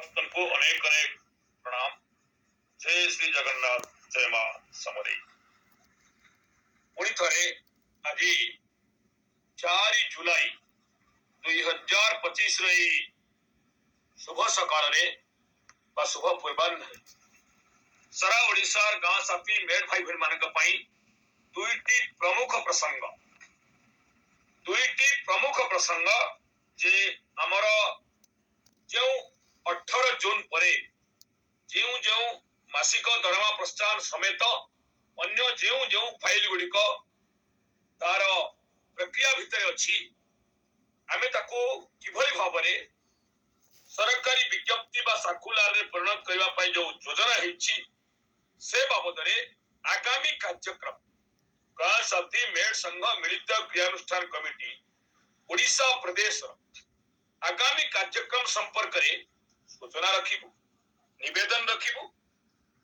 को अनेक अनेक प्रणाम। जय श्री जगन्नाथ, जय मां समरी। पुणी थरे आज 4 जुलाई 2025 रही शुभ सकाल शुभ पूर्वाह्न सारा ओडिशार गाँ साथी मेड भाई बहन मान दुईटी प्रमुख प्रसंग जे आमर जो 18 जून पर जो जो मासिक दरमा प्रोत्साहन समेत अन्य जो जो फाइल गुड़िक तार प्रक्रिया भितर अच्छी आमे ताको किभली भाव में सरकारी विज्ञप्ति बा सर्कुलर रे परिणत करबा जो योजना हिची से बाबद आगामी कार्यक्रम गाँ साथी मेड संघ मिलित क्रियानुष्ठान कमिटी ओडिशा प्रदेश आगामी कार्यक्रम संपर्क में सूचना रखिबु, निवेदन रखिबु।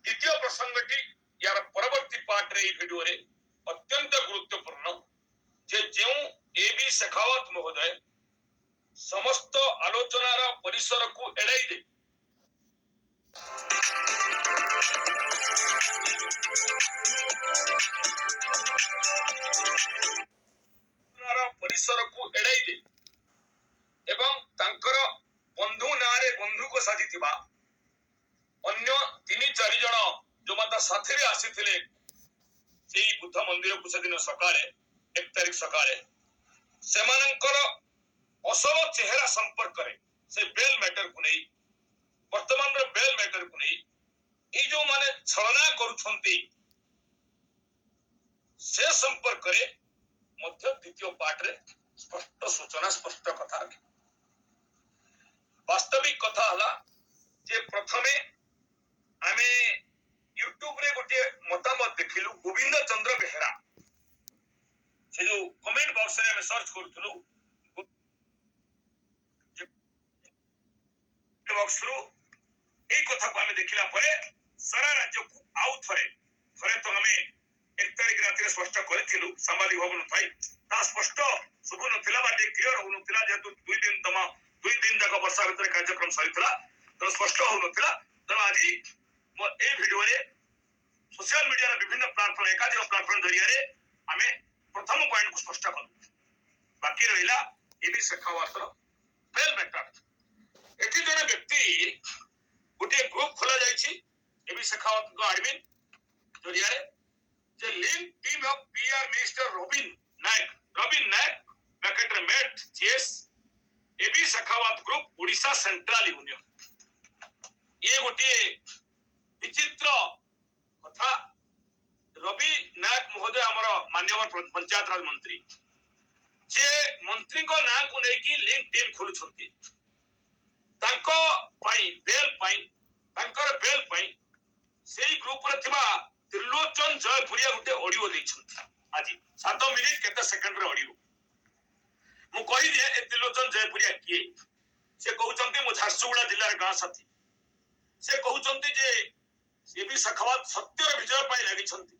द्वितीय प्रसंगटी यार परवर्ती पार्ट रे वीडियो रे अत्यंत गुरुत्वपूर्ण जे जो एबी शेखावत महोदय समस्त आलोचनार परिसर को एड़ाई दे एवं तांकर बंधु नारे बंधु को साथी थिबा अन्य 3-4 जन जो माता साथी रे आसीथिले सेई बुद्ध मंदिर को सेदिन सकाळे 1 तारिख सकाळे सेमानंकर असल चेहरा संपर्क रे से बेल मैटर को नहीं वर्तमान रे बेल मैटर को नहीं ए जो माने छलना करूछंती से संपर्क रे मध्य द्वितीय पार्ट रे स्पष्ट सूचना स्पष्ट कथा वास्तविक कथा हला जे प्रथमे आमे यूट्यूब रे गोटे मतामत देखिलु गोविंद चंद्र बेहेरा से जो कमेंट बॉक्स रे हमें सर्च करथुलु बॉक्स रो ए कथा को हमें देखिला परे सारा राज्य को आउ थरे तो हमें 1 तारिख रात स्पष्ट करथिलु सामाजिक भवन थाई ता स्पष्ट शुभ नथिला बाटे क्लियर हो नथिला जेतु 2 दिन तक वर्षा भीतर कार्यक्रम सरितला तो स्पष्ट हो नथिला तो आज मो ए वीडियो रे सोशल मीडिया रे विभिन्न प्लेटफॉर्म एकाधिक प्लेटफॉर्म जरिया रे हमें प्रथम पॉइंट को स्पष्ट कर बाकी रहिला एबी शेखावत बेल मैटर एठी जने व्यक्ति गोटे ग्रुप खोला जायछि एबी शेखावत को एडमिन जरिया रे जे link team of PR minister Rabin Nayak packet रे मेट GS AB Shekhawat group Odisha central union ये गोटे विचित्र कथा रवि नायक महोदय हमर माननीय पंचायत राज मंत्री जे मंत्री को ना को नै कि लिंक टीम खोलु छथि तांको बेल पाई सेही ग्रुप रे थिबा त्रिलोचन जयपुरिया गोटे ऑडियो दै छथि आज 7 मिनिट केते सेकंड रे ऑडियो मु कहि दे ए त्रिलोचन जयपुरिया किए से कहउचंती मु झारसुगुड़ा जिल्ला रे गां साथी से कहउचंती जे ये भी शेखावत सत्य विजय पाई लागि छथि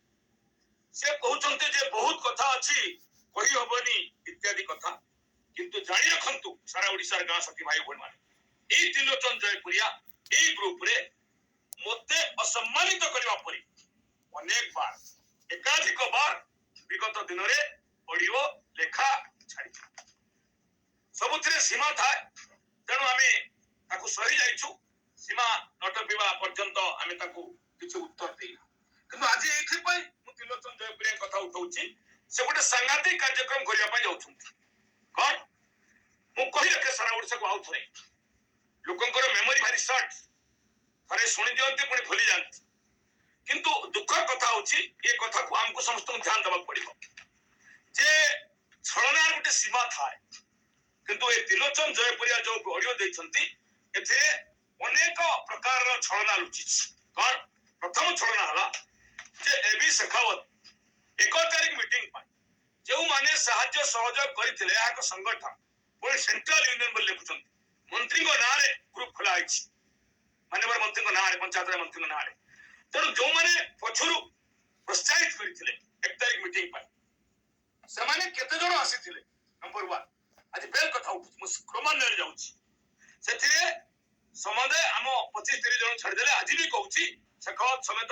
से कहउचंती जे बहुत कथा अछि कहि होबनी इत्यादि कथा किंतु जानि रखंतु सारा ओडिसा रे गां साथी भाई बहन माने ए त्रिलोचन जयपुरिया ए ग्रुप रे मोते असम्मानित करबा परी अनेक बार एकाधिक बार विगत दिन रे ऑडियो लेखा छाड़ी सबुथिरे सीमा थाए तेणु आमे ताकू सही जाइछु सीमा नटपिबा पर्यंत आमे ताकू किछु उत्तर देइला किंतु आज एथि पई मु त्रिलोचन जयपुरिया कथा उठौछि से गोटे सांघातिक कार्यक्रम करिया पई जाउछुंती कोन मु कहि रखे सारा ओडिसा को आउ थरे लोकंकर मेमोरी भारी शॉर्ट थरे सुनि दियंती पुनी भूली जानती किंतु दुखर कथा होछि ये कथा को हमको समस्त ध्यान देबा पड़िबो जे छलना गोटे सीमा थाए किंतु ए त्रिलोचन जयपुरिया जो ऑडियो दैछंती एथे अनेक प्रकार छलना लुचि कोन प्रथम छलना हला जे एबी शेखावत 1 तारिख मीटिंग पा जो माने सहाय्य सहयोग करिथिले याक संगठन पुणी सेंट्रल यूनियन बोल लिखुछंती मंत्री को नारे ग्रुप खोला आइछि माननीय मंत्री को नारे पंचायत मंत्री को नारे तेणु जो माने पछरु प्रोत्साहित करिथिले 1 तारिख मीटिंग पा से माने केते जण आसीथिले नंबर 1 आज बेल कथा उठुछि मु क्रमान्वये जाउछि सेथिरे समदे हम 25-30 ଜଣ ଛାଡ଼ିଦେଲେ ଆଜି ବି କହୁଛି शेखावत समेत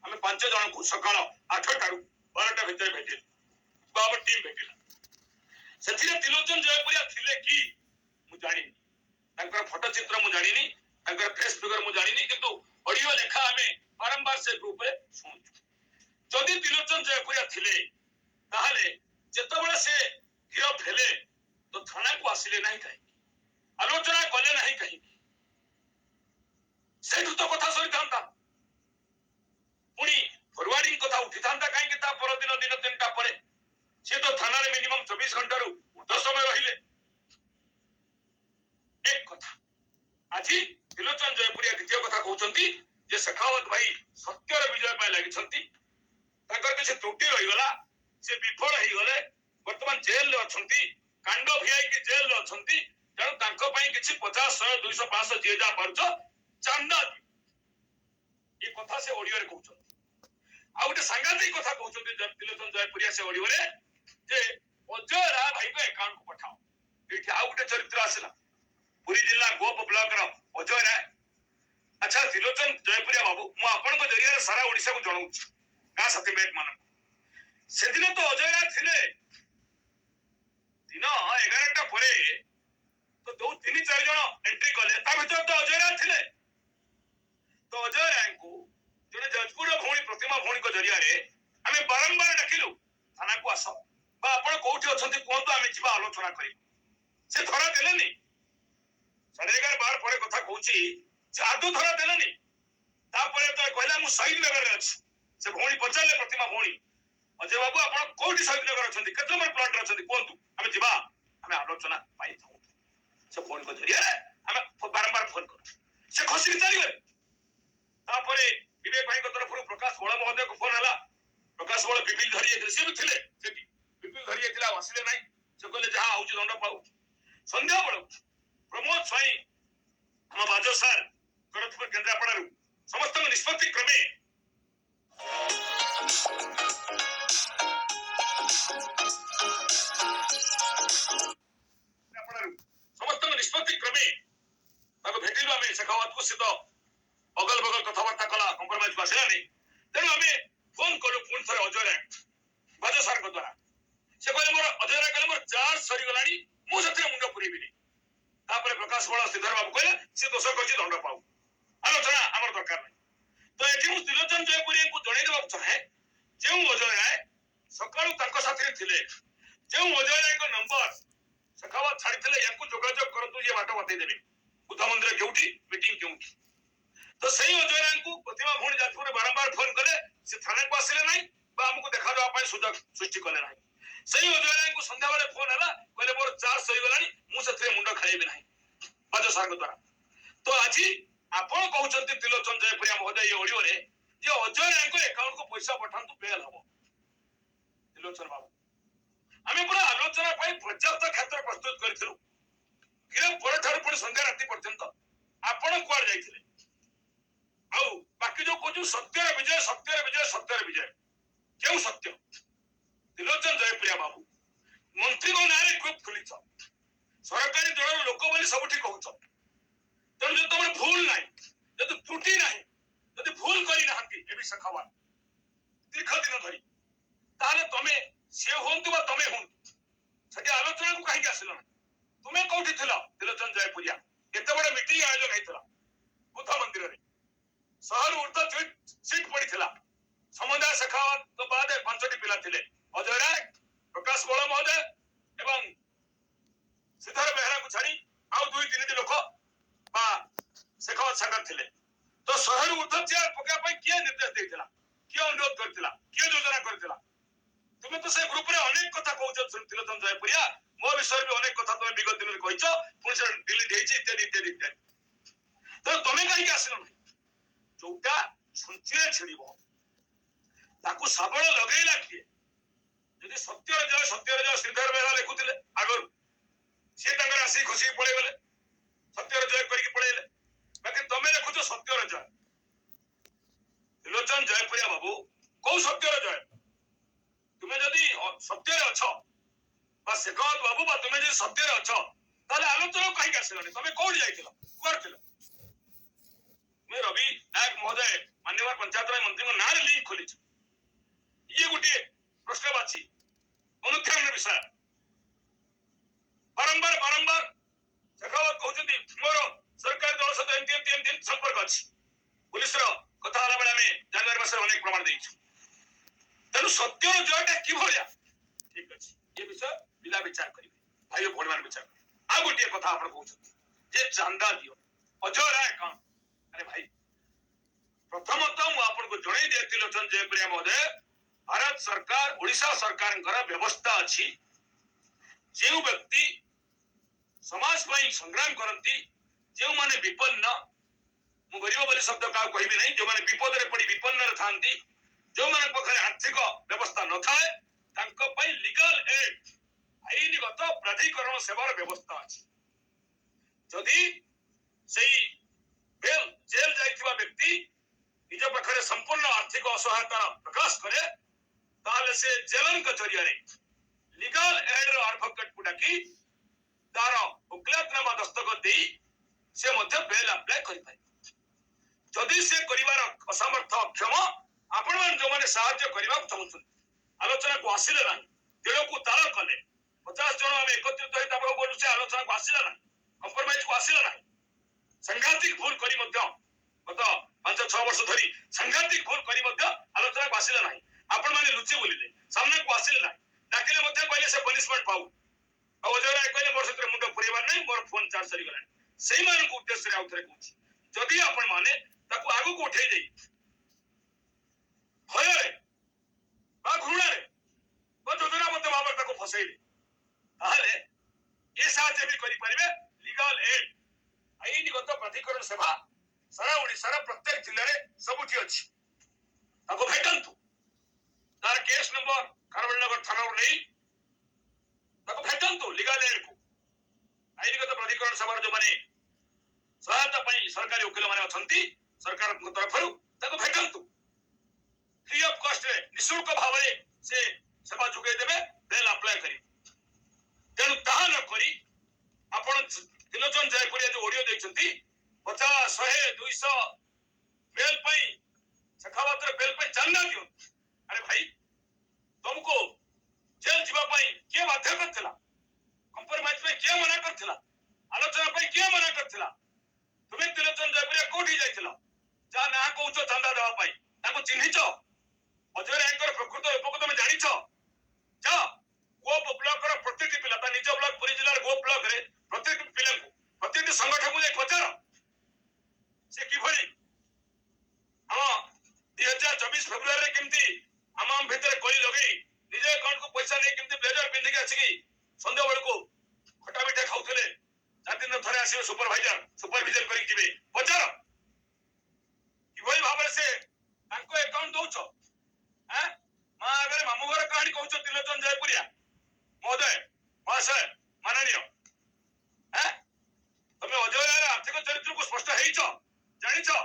आम 5 जन को सकाळ 8 टा 12टा भितर भेटिल बाबा टीम भेटिला से त्रिलोचन जयपुरिया थिले कि मु जानिनी तांकर फोटो चित्र मु जानिनी तांकर फेस फिगर मु जानिनी किंतु ऑडियो लेखा आमे बारंबार से ग्रुप रे सुनु जदि त्रिलोचन जयपुरिया थिले ताहाले जेतबेले से गिरफ हेले तो थाना को आसिले नहीं कहीं आलोचना कले नहीं कहीं सेठु तो कथा सरी थांता पुणी फॉरवर्डिंग कथा उठी थांता कहीं ता पर दिन 3टा परे से तो थाना रे मिनिमम 24 घंटा रु उर्ध समय रहिले एक कथा आजी त्रिलोचन जयपुरिया द्वितीय कथा कहउचंती जे शेखावत भाई सत्यर विजय पाए लागि छंती ताकर किछ त्रुटि रहि गला से विफल हेई गले वर्तमान जेल रे अछंती कांडो भिआई की जेल रे अछंती तेणु तांको पई किछ 50 100 200 500 जे जा परछ चांदा ये कथा से ऑडियो रे कहउचंती आ उटे सांगातिक कथा कहउचंती त्रिलोचन जयपुरिया से ऑडियो रे जे अजय रा भाई को अकाउंट को पठाओ एठी आ उटे चरित्र आसला पुरी जिला गोप ब्लॉक रो अजय रा अच्छा त्रिलोचन जयपुरिया बाबू मु आपन को जरिया सारा ओडिसा को जणाउ का सती मेक मान से दिन तो अजय रा थिले दिन 11टा परे तो दो 3-4 जण एंट्री कले ता भीतर तो अजय रा थिले तो अजय रा को जने जजपुर भौणी प्रतिमा भौणी को जरिया रे हमें बारंबार डाकिलु थाना को आसो बा आपण कोठी अछंती कोंतो आमे जिबा आलोचना करी से धरा देलेनी 11:30 परे कथा कहूची जादू धरा देलेनी तापरे तो कहला मु शहीद नगर रे अछि से भौणी पचाले प्रतिमा भौणी अजय बाबू आपण कोठी शहीद नगर अछंती केते नंबर प्लॉट रे अछंती कोंतु आमे जिबा आमे आलोचना पाई थाउ से फोन को जरिया रे आमे बारंबार फोन कर से खुशी के चली गए तापरे विवेक भाई को तरफ प्रकाश बळ महोदय को फोन हला प्रकाश बळ विपिन धरिए से भी थिले सेठी विपिन धरिए थिला वसिले नाही से कहले जहा आउची दंड पाऊ संध्या बळ प्रमोद स्वाई हम बाजो सर करतपुर केंद्रापड़ा समस्त निष्पत्ति क्रमे समस्त निष्पत्ति क्रमे ताको भेटिलु आमे शेखावत को सितो अगल बगल कथावार्ता कला कंप्रोमाइज को आसिला नहीं तेणु आमे फोन कलु पुन थरे अजय रा बाजो सर को द्वारा से कहले मोर अजय रा कहले मोर चार्ज सरी गलानी मु सते मुंड पुरीबिनी तापरे प्रकाश बळ श्रीधर बाबू कहले से दोष करछि दंड पाऊ आलोचना हमर दरकार नहीं तो एठी मु त्रिलोचन जयपुरी को जणै देबा चाहे जेउ अजय राय सकाळु ताको साथी थिले जेउ अजय राय को नंबर शेखावत छाड़ी थिले याकू जोगाजोग करतु ये बाटो बतै देबे बुद्ध मंदिर केउठी मीटिंग केउठी तो सही अजय राय को प्रतिमा भौणी जाजपुर बारंबार फोन करे से थाना को आसिले नाही बा हमको देखा दवा पय सुजग सृष्टि कले नाही सही अजय राय को संध्या बेले फोन हला कहले मोर चार्ज सही गलानी मु सते मुंड खाइबे नाही बाजो सार द्वारा तो आज आपण कहउचंती त्रिलोचन जयपुरिया महोदय ये ऑडियो रे जे अजय राय को अकाउंट को पैसा पठांतु बेल हबो त्रिलोचन बाबू हमें पूरा आलोचना पय पर्याप्त क्षेत्र प्रस्तुत करथिलु गिरफ पर ठार पुणी संध्या राति पर्यंत आपण कुआर जाइथिले आउ बाकी जो कोजु सत्यर विजय सत्यर विजय सत्यर विजय केउ सत्य त्रिलोचन जयपुरिया बाबू मंत्री को नारे ग्रुप खुलिछ सरकारी दल लोक बोली सबठी कहउछ तेणु जो तुम भूल ना जब त्रुटि ना जब भूल करी ना ए शेखावत दीर्घ दिन धरी ताले तमे से होंतु बा तमे होंतु सके आलोचना को कहीं आसिल ना तुमे कोठी थिला त्रिलोचन जयपुरिया केते बड़ मीटिंग आयोजन हेतला बुद्ध मंदिर रे सहर उर्ध सीट पड़ी थिला समुदाय शेखावत तो बाद 5टी पिला थिले अजय राय प्रकाश बळ महोदय एवं सिद्धार्थ बेहरा को छाड़ी आउ 2-3 लोक बा शेखावत संगत थिले तो शहर उर्ध चेयर पका पई के निर्देश देथिला के अनुरोध करथिला के योजना करथिला तुमे तो से ग्रुप रे अनेक कथा कहउछ त्रिलोचन जयपुरिया मो विषय भी अनेक कथा तुमे विगत दिन रे कहिछ पुଣି से डिलीट हेछि इत्यादि इत्यादि इत्यादि तो तुमे काहे के आसिनो नहीं जोटा सुंचिए छिड़िबो ताकू सबळ लगेइला किए यदि सत्य जय श्रीधर बेहरा लिखुथिले आगर से तांगर आसी खुशी पळे गेले सत्य जय करके पळेले बाकी तमे लिखुछ सत्य जय त्रिलोचन जयपुरिया बाबू को सत्य जय तुमे जदी सत्य रे अछ बा शेखावत बाबू बा तुमे जे सत्य रे अछ ताले आलोचना कहि के आसिलनी तमे कोड जाइथिलो कुआर थिलो पुलिस कथा बेले आम जनवरी मस अनेक प्रमाण देचु तेणु सत्यर जयटा कि भाया ठीक अच्छे ये विषय पिला विचार करेंगे भाई भौणी मान विचार करेंगे आ गोटे कथा आप कहते चांदा दियो अजय राय कौन अरे भाई प्रथमतः मुझे जन दिए त्रिलोचन जयप्रिया महोदय भारत सरकार ओडिशा सरकार व्यवस्था अच्छी जो व्यक्ति समाज पर संग्राम करती जो माने विपन्न मु गरीब बोली शब्द क्या कहबी नहीं जो माने विपद रे पड़ी विपन्न था जो माने पाखे आर्थिक व्यवस्था न थाए लीगल एड आईनगत प्राधिकरण सेवार व्यवस्था अच्छी जदि से जेल जाइथिबा व्यक्ति निज पाखे संपूर्ण आर्थिक असहायता प्रकाश करे ताले से जेलन के जरिया लीगल एड रो एडवोकेट को डाकी तार वकालतनामा दस्तखत दे से मध्य बेल अप्लाई करि पाए जदि से करिवार असमर्थ अक्षम आपण मान जो माने सहायता करबा चाहछन आलोचना को आसिले ना दिल को ताल कले 50 जन हम एकत्रित होई तब बोलु से आलोचना को आसिले ना कंप्रोमाइज को आसिले ना संघातिक भूल करी मध्य गत 5-6 वर्ष धरी संघातिक भूल करी मध्य आलोचना को आसिले ना आपण माने लुचि बोलिले सामने को आसिले ना डाकिले मध्य कहले से पनिशमेंट पाऊ अजय राय कहले मोर सत्र मुंड पुरेबार नहीं मोर फोन चार्ज सरी गलानी सेही मान को उद्देश्य रे आउथरे कहूची जदि आपण माने ताको आगु को उठै देई भय रे बा घृणा रे बा योजना मत भाव ताको फसैले ताहले ये साहाय्य भी करि परिबे लीगल एड आईनगत प्राधिकरण सेवा सारा ओडिसा रा प्रत्येक जिल्ला रे सबुठी अछि ताको भेटंतु तार केस नंबर खारबेलनगर थाना नै ताको भेटंतु लीगल एड को आईनगत प्राधिकरण सेवा जो माने सहायता पई सरकारी वकील माने अछंती सरकार तरफरु ताको भेटंतु फ्री ऑफ कॉस्ट रे निशुल्क भावरे से सेवा जुगे देबे बेल अप्लाई करी तेनु ताहा न करी आपण त्रिलोचन जयपुरिया जो ऑडियो दैछंती 50 100 200 बेल पई सखावत रे बेल पई चंदा दियो अरे भाई तुमको जेल जीवा पई के बाध्य करथिला कंप्रोमाइज पे के मना करथिला आलोचना पे के मना करथिला तुम्हें त्रिलोचन जयपुरिया कोठी जाइथिला जा ना कहउछो चंदा देवा पई ताको चिन्हिचो अजय रायकर प्रकृत उपक तुम जानिछ जा गोप ब्लॉक रो प्रत्येक पिला ता निज ब्लॉक पुरी जिल्ला गोप ब्लॉक रे प्रत्येक पिला को प्रत्येक संगठन को पचार से कि भली हम 2024 फेब्रुआरी रे केमती हम भीतर कोई लगई निजे अकाउंट को पैसा नै केमती ब्लेजर पिंधि के आछि संध्या बेल को खटा मिठा खाउथले चार दिन थरे आसीबे सुपरवाइजर करि जिबे पचार कि भली भाबरे से तांको अकाउंट दउछो हैं मा अगर मामू घर कहानी कहउछो त्रिलोचन जयपुरिया महोदय महाशय माननीय हैं तमे अजय राय आर्थिक चरित्र को स्पष्ट हेइछो जानिछो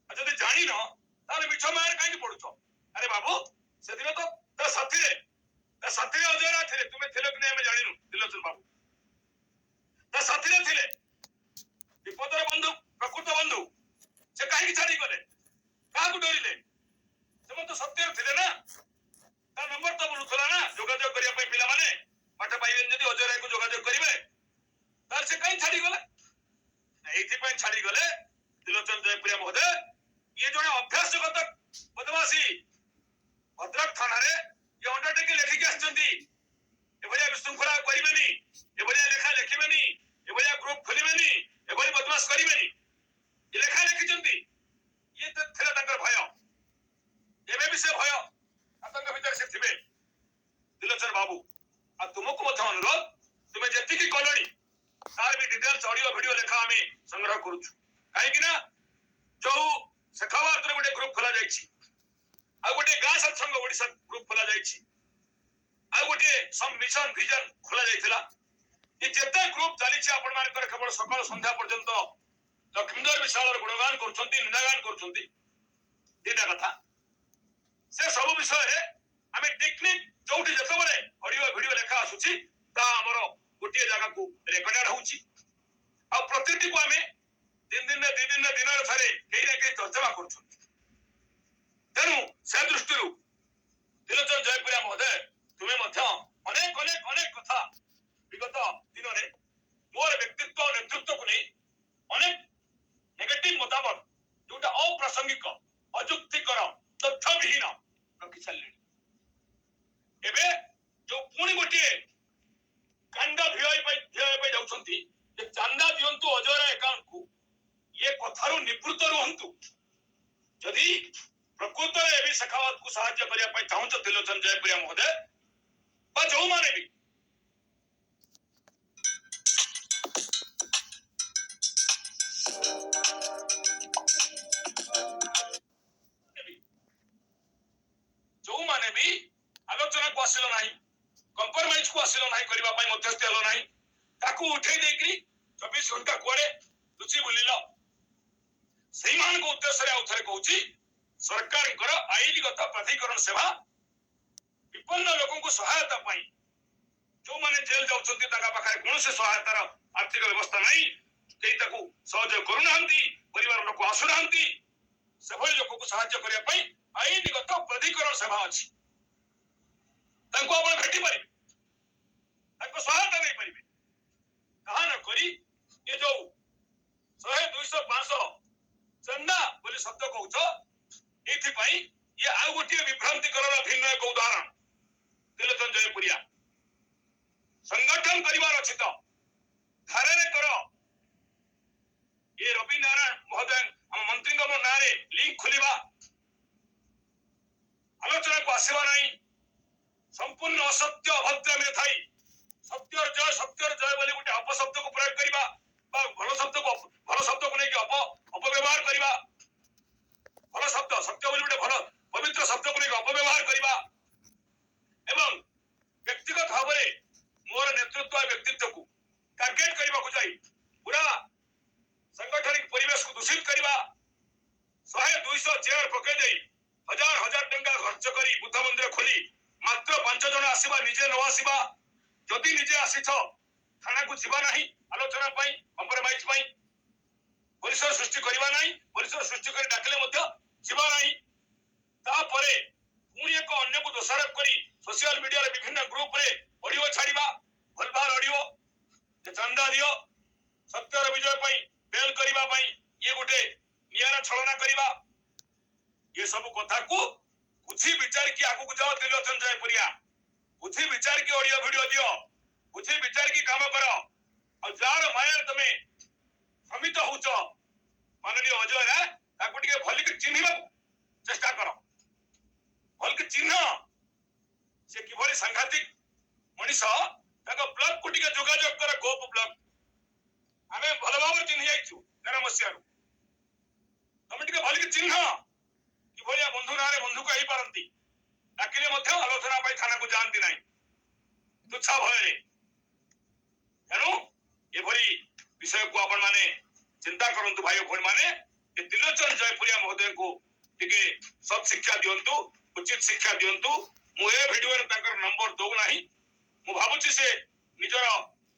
जदि जानि न ताले मिछ मार काहे पडुछो अरे बाबू से दिन तो ता साथी रे अजय राय थिले तुमे थिले कि हम जानिनु त्रिलोचन बाबू ता साथी रे थिले विपदर बंधु प्रकृत बंधु से काहे छाड़ी गले काहा को डरिले से तो सत्य थिले ना ता नंबर तो बोलुथला ना जोगाजोग करिया पे पिला माने पाठ पाइबेन जदि अजय राय को जोगाजोग करिवे तार से काहे छाड़ी गले एथि पे छाड़ी गले त्रिलोचन जयप्रिया महोदय ये जने अभ्यासगत बदमाशी भद्रक थाना रे ये अंडरटेकिंग लेखि के आछंती एभलिया विशृंखला करिबेनी एभलिया लेखा लिखिबेनी एभलिया ग्रुप खोलिबेनी एभली बदमाश करिबेनी ये लेखा लिखिचंती ये तो थिला तांकर भय एबे भी से भय आतंक भीतर से थिबे त्रिलोचन बाबू आ तुमको मत अनुरोध तुमे जति की कलोनी तार भी डिटेल्स ऑडियो वीडियो लेखा हमें संग्रह करूछु काहे कि ना जो सखावत रे गोटे ग्रुप खोला जायछि आ गोटे गास संघ ओडिसा ग्रुप खोला जायछि आ गोटे सम मिशन विजन खोला जायथिला ये जेते ग्रुप चालिछि आपण मानकर केवल सकाळ संध्या पर्यंत लक्ष्मीधर विशाल गुणगान करूछंती निंदागान करूछंती एटा कथा से सब विषय रे हमें टेक्निक जोटी जते बरे ऑडियो वीडियो लेखा आसुछि ता हमरो गोटे जगह को रेकॉर्डेड होउछि आ प्रतिटी को हमें दिन रे थारे केही ना केही तर्जमा करूछंती तेनु से दृष्टिरु त्रिलोचन जयपुरिया महोदय तुमे मध्य अनेक कथा विगत दिन रे मोर व्यक्तित्व नेतृत्व को नहीं अनेक नेगेटिव मुताबिक निवृत्त रुहतु जदि प्रकृत एवं शेखावत को साहाय्य करने चाहूच त्रिलोचन जयप्रिया महोदय जो माने भी जो माने भी आलोचना को आसिल ना कंप्रोमाइज को आसिल ना करने मध्यस्थी हल ना ताकू उठे देकरी 24 घंटा कुआड़े लुचि बुलिल से उद्देश्य आउ थे कहूँ सरकार आईनगत प्राधिकरण सेवा विपन्न लोक सहायता जो माने जेल जाउछन्ती ताका पाखरे कोनोसी सहायतार आर्थिक व्यवस्था नहीं केही ताकू सहयोग करूनाहंती परिवार लोक आसुनाहंती सेभଳି लोक साहाय्य करिया पई आईनगत प्राधिकरण सेवा अछि तांको आपण भेटी पारि तांको सहायता नहीं परिबे कहा न करी ये जो 100 200 500 चंदा बोली शब्द कहूछ एथि पई ये आउ गोटे विभ्रांतिकरण भिन्न एक उदाहरण त्रिलोचन जयपुरिया संगठन परिवार अच्छी तो धारे करो ये रवि नारायण महोदय हम मंत्री ना लिंक खोलिबा आलोचना को आसवा नहीं संपूर्ण असत्य अभद्र में थाई सत्यर जय बोली गोटे अपशब्द को प्रयोग करबा बा भल शब्द को लेके अपव्यवहार करबा भल शब्द सत्य बोली गोटे भल पवित्र शब्द को लेके अपव्यवहार करबा एवं व्यक्तिगत भाव में मोर नेतृत्व व्यक्तित्व को टार्गेट करने को जाई पूरा संगठनिक परिवेश को दूषित करबा 100 200 चेयर पके दे हजार टंका खर्च करी बुद्ध मंदिर खोली मात्र 5 जन आसीबा निजे न आसीबा जदि निजे आसीछ थाना को जीवा नहीं आलोचना पई कंप्रोमाइज पई परिसर सृष्टि करबा नहीं परिसर सृष्टि कर डाकले मध्य जीवा नहीं तापरे पुणी एक अन्य को दोषारोप करी सोशल मीडिया रे विभिन्न ग्रुप रे ऑडियो छाड़ीबा भलभार ऑडियो चंदा दियो सत्यर विजय पई बेल करबा पई ये गोटे नियारा छलना करबा ये सब कथा को कुछ विचार की आगु को जाओ त्रिलोचन जयपुरिया कुछ विचार की ऑडियो वीडियो दियो कुछ विचार की काम करो और जार माया तमे समित होच माननीय अजय रा ताको टिके भली के चिन्हिबा चेष्टा करो भल के चिन्ह से किभली सांघातिक मनीष ताको ब्लॉक को टिके जोगाजोग कर गोप ब्लॉक आमे भल भाव चिन्ह जाइछु 11 मसिया तमे टिके भली के चिन्ह किभली बंधु नारे बंधु कहि पारंती डाकिले मध्य आलोचना पाई थाना को जानती नहीं तुच्छा भय एनु एभली विषय को आपण माने चिंता करंतु भाई भौणी माने ए त्रिलोचन जयपुरिया महोदय को टिके सब शिक्षा दियंतु उचित शिक्षा दियंतु मु ए वीडियो रे ताकर नंबर दो नाही मु भाबुची से निजर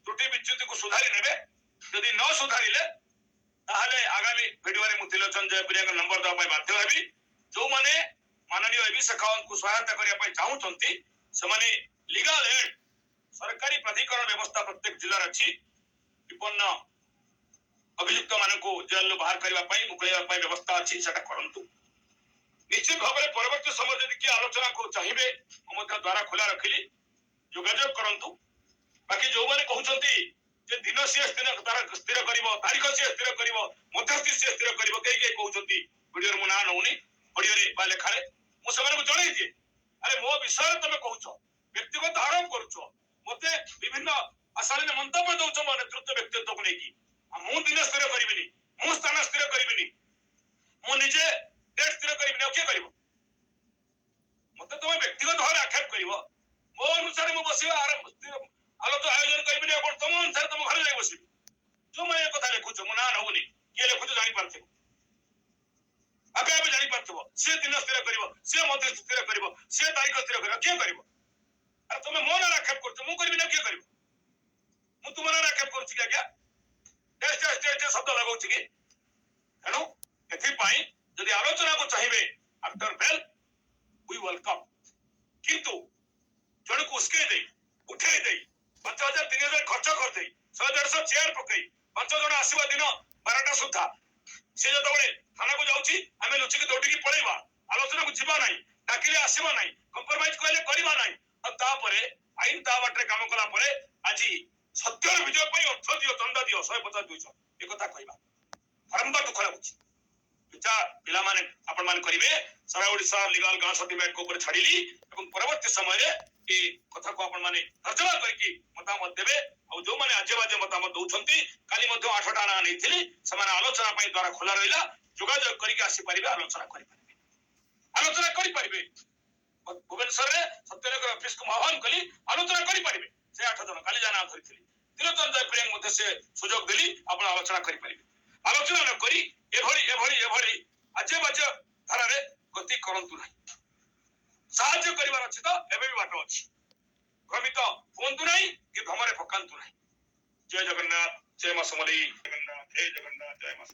त्रुटि विच्युति को सुधारी नेबे यदि न सुधारिले ताहले आगामी वीडियो रे मु त्रिलोचन जयपुरिया का नंबर दबा बाध्य हेबी जो माने माननीय एबी शेखावत को सहायता करिया पई चाहूचंती से माने लीगल एड सरकारी प्राधिकरण व्यवस्था प्रत्येक जिल्ला अछि विपन्न अभियुक्त मान को जेल बाहर करबा पई मुकलेबा पई व्यवस्था अछि सेटा करंतु निश्चित भाव में परवर्ती समय यदि कि आलोचना को चाहिए मध्य द्वारा खोला रखिली योगायोग करंतु बाकी जो माने कहउचंती जे दिन से स्थिर करिवो तारीख से स्थिर करिवो मध्यस्थी से स्थिर करिवो कई कहउचंती वीडियो मु ना नउनी ऑडियो रे बा लेखा रे मु सबरे को जणाई दिए अरे मो विषय तमे कहउछो व्यक्तिगत आरोप करूछो मते विभिन्न असालीन मंतव्य दउछो मो नेतृत्व व्यक्तित्व को लेकी मु दिन स्थिर करिबिनी मु स्थान स्थिर करिबिनी मु निजे डेट स्थिर करिबिनी के करिवो मते तमे व्यक्तिगत भाव आक्षेप करिवो मो अनुसार मु बसिबा आलोचना आयोजन करिबिनी अपन तम अनुसार तम घर जाई बसिबी जो मैं कथा लिखुछो मु ना नहुनी के लिखुछो जानि पारथिबो आगे आबे जानि पारथिबो से दिन स्थिर करिवो से मध्य स्थिर करिवो से तारीख स्थिर करिवो के करिवो अरे तमे मो ना आक्षेप करछो मु करिबिनी के करिवो मु तुम ना आक्षेप करछि क्या टेस्ट शब्द लगाउछि कि हेलो एथि पाई यदि आलोचना को चाहिए आफ्टर बेल वी वेलकम किंतु जण को उसके दे उठे दे 5000 3000 खर्च कर दे 100 चेयर पकई 5 जण आसीबा दिन 12टा सुद्धा से जतबे थाना को जाउछि हमें लुचि के दौड़ी की पळेबा आलोचना को जीवा नहीं डाकिले आसीबा नहीं कंप्रोमाइज कहले करबा नहीं और तापरे आईन ता बाटरे काम कला परे आजी सत्यर विजय पई अर्थ दियो चंदा दियो 150 200 ए कथा कहबा बारंबार दुख लागुछि विचार पिला माने आपण मान करिवे सारा ओडिसा लीगल गांव सर्टिफिकेट को ऊपर छाड़ीली एवं परवर्ती समय रे ए कथा को आपण माने तर्जमा करके मतामत देबे और जो माने आजे बाजे मतामत दउछंती काली मध्ये 8 टा ना नैथिली समान आलोचना पई द्वारा खोला रहिला जोगाजोग करके आसी परिबे आलोचना करि परिबे भुवनेश्वर रे सत्यनगर ऑफिस को आह्वान कली आलोचना करि परिबे से 8 जन काली जाना धरिथिली त्रिलोचन जयप्रिया मध्ये से सुजोग देली आपण आलोचना करि परिबे आलोचना न करी एभଳି आजे बाजे धारा रे गति करंतु नाही साहाय्य करिवार अछि तो एबे भी बाटो अछि भ्रमित हुंतु नाही कि भ्रमरे पकांतु नाही जय जगन्नाथ जय मा समलेई जगन्नाथ जय जगन्नाथ जय मा